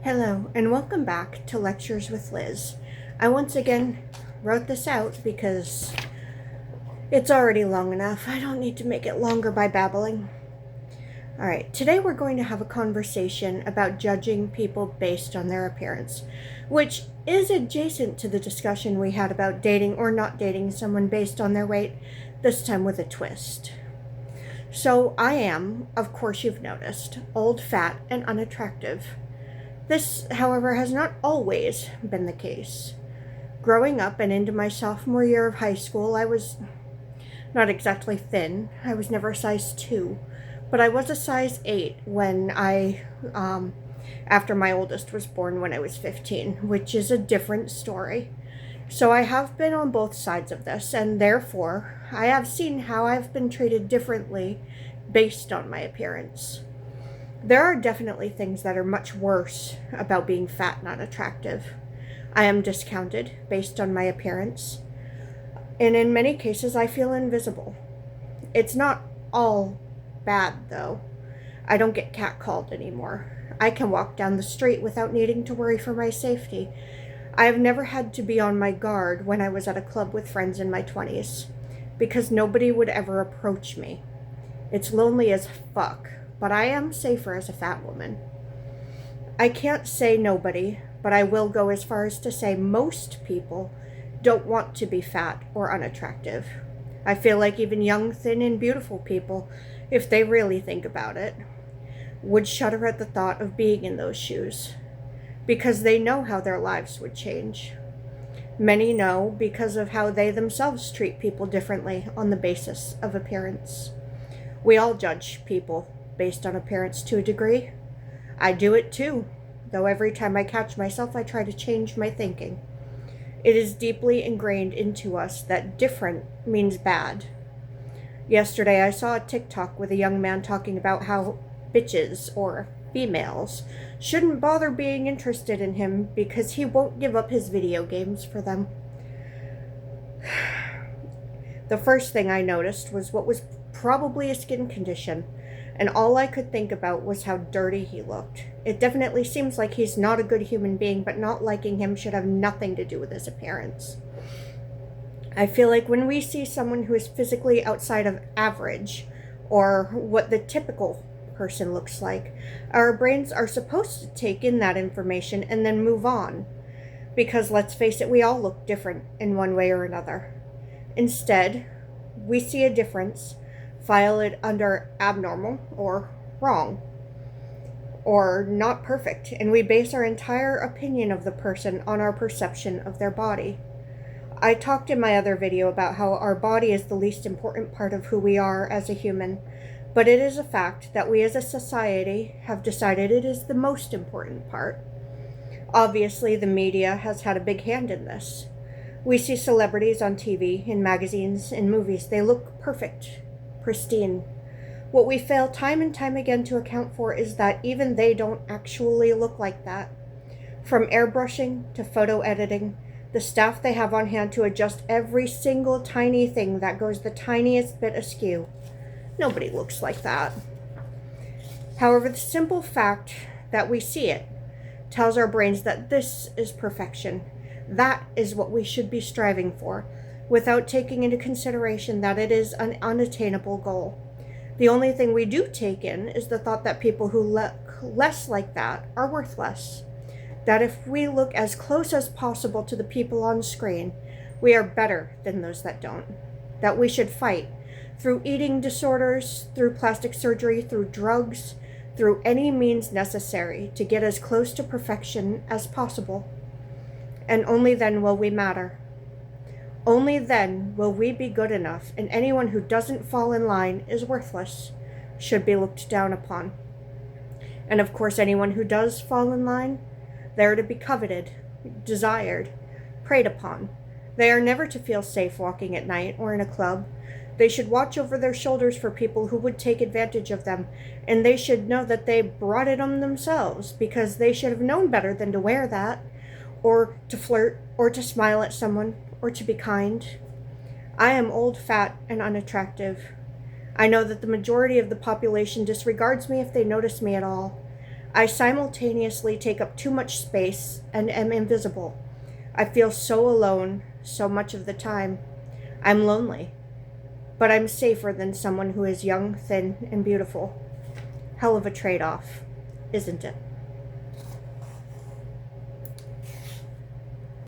Hello, and welcome back to Lectures with Liz. I once again wrote this out because it's already long enough. I don't need to make it longer by babbling. Alright, today we're going to have a conversation about judging people based on their appearance, which is adjacent to the discussion we had about dating or not dating someone based on their weight, this time with a twist. So I am, of course you've noticed, old, fat, and unattractive. This, however, has not always been the case. Growing up and into my sophomore year of high school, I was not exactly thin. I was never a size 2, but I was a size 8 when after my oldest was born when I was 15, which is a different story. So I have been on both sides of this, and therefore I have seen how I've been treated differently based on my appearance. There are definitely things that are much worse about being fat and unattractive. I am discounted based on my appearance, and in many cases I feel invisible. It's not all bad, though. I don't get catcalled anymore. I can walk down the street without needing to worry for my safety. I have never had to be on my guard when I was at a club with friends in my 20s, because nobody would ever approach me. It's lonely as fuck, but I am safer as a fat woman. I can't say nobody, but I will go as far as to say most people don't want to be fat or unattractive. I feel like even young, thin, and beautiful people, if they really think about it, would shudder at the thought of being in those shoes, because they know how their lives would change. Many know because of how they themselves treat people differently on the basis of appearance. We all judge people based on appearance to a degree. I do it too, though every time I catch myself, I try to change my thinking. It is deeply ingrained into us that different means bad. Yesterday, I saw a TikTok with a young man talking about how bitches, or females, shouldn't bother being interested in him because he won't give up his video games for them. The first thing I noticed was what was probably a skin condition, and all I could think about was how dirty he looked. It definitely seems like he's not a good human being, but not liking him should have nothing to do with his appearance. I feel like when we see someone who is physically outside of average, or what the typical person looks like, our brains are supposed to take in that information and then move on. Because let's face it, we all look different in one way or another. Instead, we see a difference, file it under abnormal or wrong or not perfect, and we base our entire opinion of the person on our perception of their body. I talked in my other video about how our body is the least important part of who we are as a human, but it is a fact that we as a society have decided it is the most important part. Obviously, the media has had a big hand in this. We see celebrities on TV, in magazines, in movies. They look perfect, pristine. What we fail time and time again to account for is that even they don't actually look like that. From airbrushing to photo editing, the staff they have on hand to adjust every single tiny thing that goes the tiniest bit askew. Nobody looks like that. However, the simple fact that we see it tells our brains that this is perfection. That is what we should be striving for, without taking into consideration that it is an unattainable goal. The only thing we do take in is the thought that people who look less like that are worthless. That if we look as close as possible to the people on screen, we are better than those that don't. That we should fight through eating disorders, through plastic surgery, through drugs, through any means necessary to get as close to perfection as possible. And only then will we matter. Only then will we be good enough, and anyone who doesn't fall in line is worthless, should be looked down upon. And of course, anyone who does fall in line, they are to be coveted, desired, preyed upon. They are never to feel safe walking at night or in a club. They should watch over their shoulders for people who would take advantage of them, and they should know that they brought it on themselves, because they should have known better than to wear that, or to flirt, or to smile at someone, or to be kind. I am old, fat, and unattractive. I know that the majority of the population disregards me if they notice me at all. I simultaneously take up too much space and am invisible. I feel so alone so much of the time. I'm lonely, but I'm safer than someone who is young, thin, and beautiful. Hell of a trade off, isn't it?